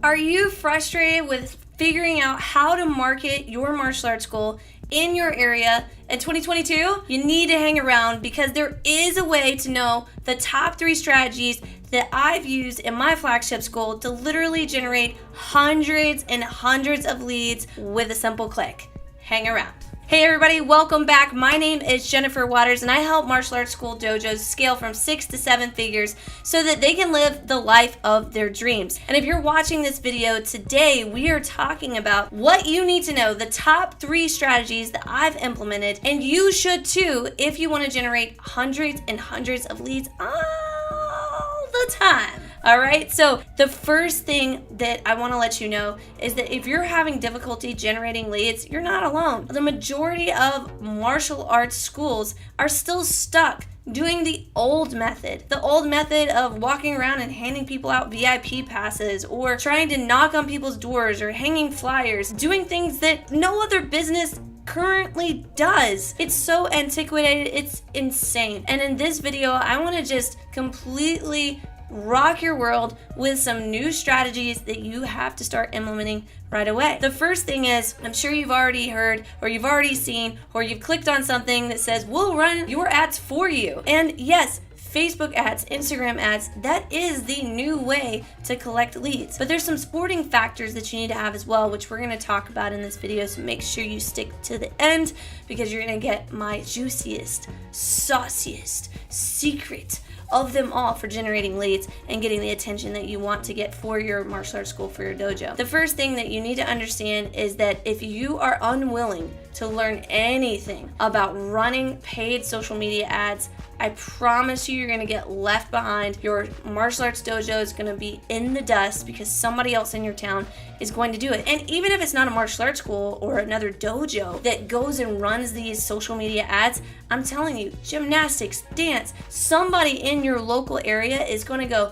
Are you frustrated with figuring out how to market your martial arts school in your area in 2022? You need to hang around because there is a way to know the top 3 strategies that I've used in my flagship school to literally generate hundreds and hundreds of leads with a simple click. Hang around. Hey everybody, welcome back. My name is Jennifer Waters and I help martial arts school dojos scale from 6 to 7 figures so that they can live the life of their dreams. And if you're watching this video today, we are talking about what you need to know, the top 3 strategies that I've implemented, and you should too if you want to generate hundreds and hundreds of leads all the time. All right, so the first thing that I want to let you know is that if you're having difficulty generating leads, you're not alone. The majority of martial arts schools are still stuck doing the old method of walking around and handing people out VIP passes, or trying to knock on people's doors, or hanging flyers, doing things that no other business currently does. It's so antiquated, it's insane. And in this video, I want to just completely rock your world with some new strategies that you have to start implementing right away. The first thing is, I'm sure you've already heard, or you've already seen, or you've clicked on something that says, we'll run your ads for you. And yes, Facebook ads, Instagram ads, that is the new way to collect leads. But there's some supporting factors that you need to have as well, which we're gonna talk about in this video, so make sure you stick to the end because you're gonna get my juiciest, sauciest secret of them all for generating leads and getting the attention that you want to get for your martial arts school, for your dojo. The first thing that you need to understand is that if you are unwilling to learn anything about running paid social media ads, I promise you're gonna get left behind. Your martial arts dojo is gonna be in the dust because somebody else in your town is going to do it. And even if it's not a martial arts school or another dojo that goes and runs these social media ads, I'm telling you, gymnastics, dance, somebody in your local area is gonna go,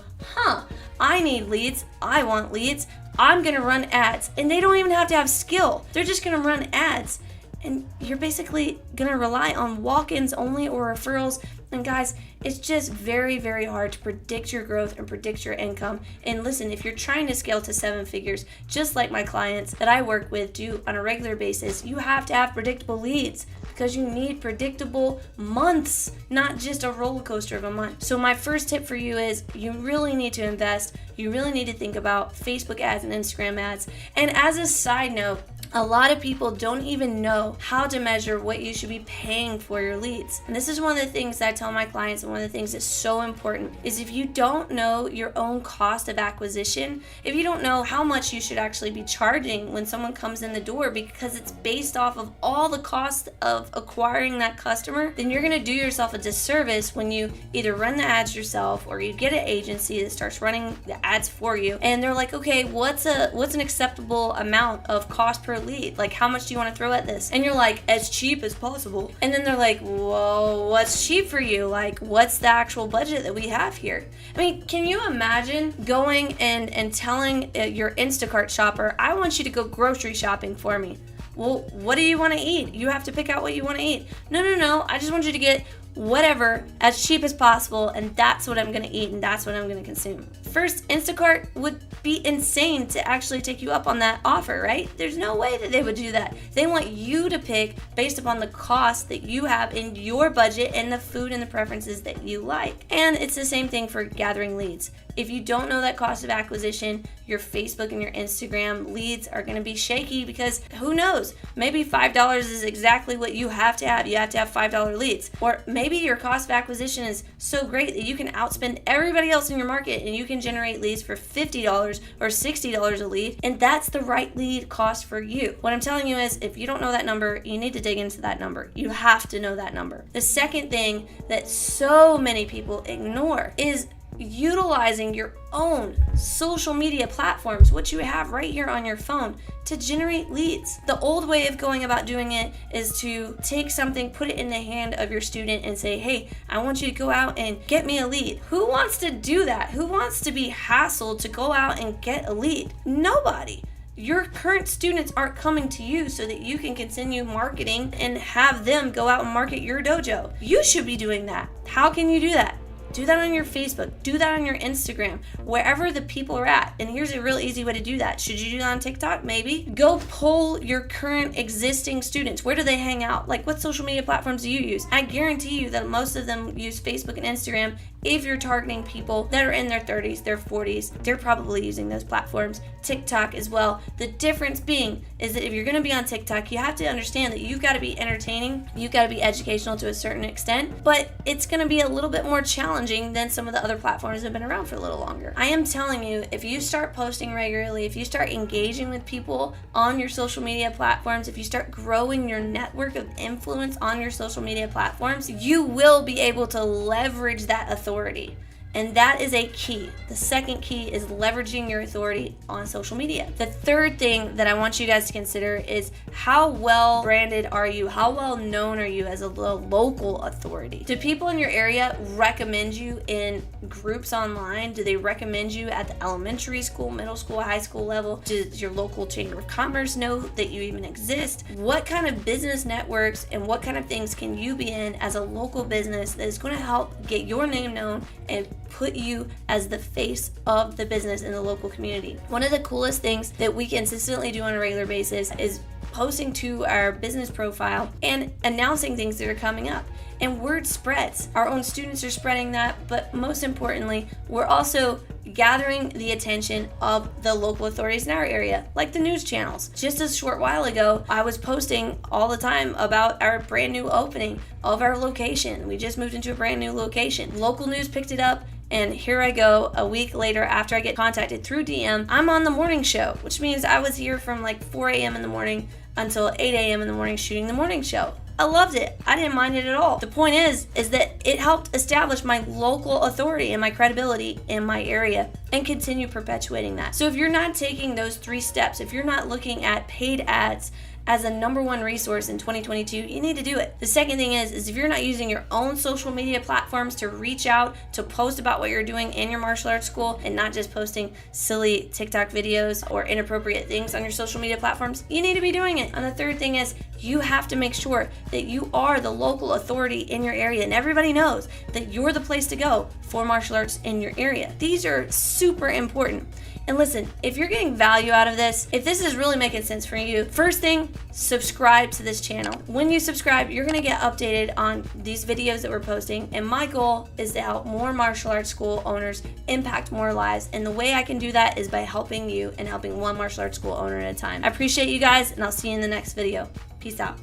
I need leads, I want leads, I'm gonna run ads. And they don't even have to have skill. They're just gonna run ads. And you're basically gonna rely on walk-ins only or referrals. And guys, it's just very, very hard to predict your growth and predict your income. And listen, if you're trying to scale to 7 figures, just like my clients that I work with do on a regular basis, you have to have predictable leads because you need predictable months, not just a roller coaster of a month. So my first tip for you is you really need to invest. You really need to think about Facebook ads and Instagram ads. And as a side note, a lot of people don't even know how to measure what you should be paying for your leads. And this is one of the things that I tell my clients, and one of the things that's so important is if you don't know your own cost of acquisition, if you don't know how much you should actually be charging when someone comes in the door because it's based off of all the cost of acquiring that customer, then you're gonna do yourself a disservice when you either run the ads yourself or you get an agency that starts running the ads for you and they're like, okay, what's an acceptable amount of cost per lead? Like, how much do you want to throw at this? And you're like, as cheap as possible. And then they're like, whoa, what's cheap for you? Like, what's the actual budget that we have here? I mean, can you imagine going and telling your Instacart shopper, I want you to go grocery shopping for me? Well, what do you want to eat? You have to pick out what you want to eat. No, I just want you to get whatever as cheap as possible, and that's what I'm gonna eat and that's what I'm gonna consume. First, Instacart would be insane to actually take you up on that offer, right? There's no way that they would do that. They want you to pick based upon the cost that you have in your budget and the food and the preferences that you like. And it's the same thing for gathering leads. If you don't know that cost of acquisition, your Facebook and your Instagram leads are going to be shaky because who knows? Maybe $5 is exactly what you have to have. You have to have $5 leads. Or maybe your cost of acquisition is so great that you can outspend everybody else in your market and you can generate leads for $50 or $60 a lead, and that's the right lead cost for you. What I'm telling you is if you don't know that number, you need to dig into that number. You have to know that number. The second thing that so many people ignore is utilizing your own social media platforms, which you have right here on your phone, to generate leads. The old way of going about doing it is to take something, put it in the hand of your student and say, hey, I want you to go out and get me a lead. Who wants to do that? Who wants to be hassled to go out and get a lead? Nobody. Your current students aren't coming to you so that you can continue marketing and have them go out and market your dojo. You should be doing that. How can you do that? Do that on your Facebook. Do that on your Instagram, wherever the people are at. And here's a real easy way to do that. Should you do that on TikTok? Maybe. Go poll your current existing students. Where do they hang out? Like, what social media platforms do you use? I guarantee you that most of them use Facebook and Instagram. If you're targeting people that are in their 30s, their 40s, they're probably using those platforms. TikTok as well. The difference being is that if you're going to be on TikTok, you have to understand that you've got to be entertaining, you've got to be educational to a certain extent, but it's going to be a little bit more challenging than some of the other platforms that have been around for a little longer. I am telling you, if you start posting regularly, if you start engaging with people on your social media platforms, if you start growing your network of influence on your social media platforms, you will be able to leverage that authority. And that is a key. The second key is leveraging your authority on social media. The third thing that I want you guys to consider is how well branded are you? How well known are you as a local authority? Do people in your area recommend you in groups online? Do they recommend you at the elementary school, middle school, high school level? Does your local chamber of commerce know that you even exist? What kind of business networks and what kind of things can you be in as a local business that is going to help get your name known and put you as the face of the business in the local community? One of the coolest things that we consistently do on a regular basis is posting to our business profile and announcing things that are coming up. And word spreads. Our own students are spreading that, but most importantly, we're also gathering the attention of the local authorities in our area, like the news channels. Just a short while ago, I was posting all the time about our brand new opening of our location. We just moved into a brand new location. Local news picked it up. And here I go, a week later, after I get contacted through DM, I'm on the morning show, which means I was here from like 4 a.m. in the morning until 8 a.m. in the morning shooting the morning show. I loved it. I didn't mind it at all. The point is that it helped establish my local authority and my credibility in my area and continue perpetuating that. So if you're not taking those 3 steps, if you're not looking at paid ads as a number one resource in 2022, you need to do it. The second thing is if you're not using your own social media platforms to reach out, to post about what you're doing in your martial arts school and not just posting silly TikTok videos or inappropriate things on your social media platforms, you need to be doing it. And the third thing is you have to make sure that you are the local authority in your area and everybody knows that you're the place to go for martial arts in your area. These are super important. And listen, if you're getting value out of this, if this is really making sense for you, first thing, subscribe to this channel. When you subscribe, you're gonna get updated on these videos that we're posting. And my goal is to help more martial arts school owners impact more lives. And the way I can do that is by helping you and helping one martial arts school owner at a time. I appreciate you guys, and I'll see you in the next video. Peace out.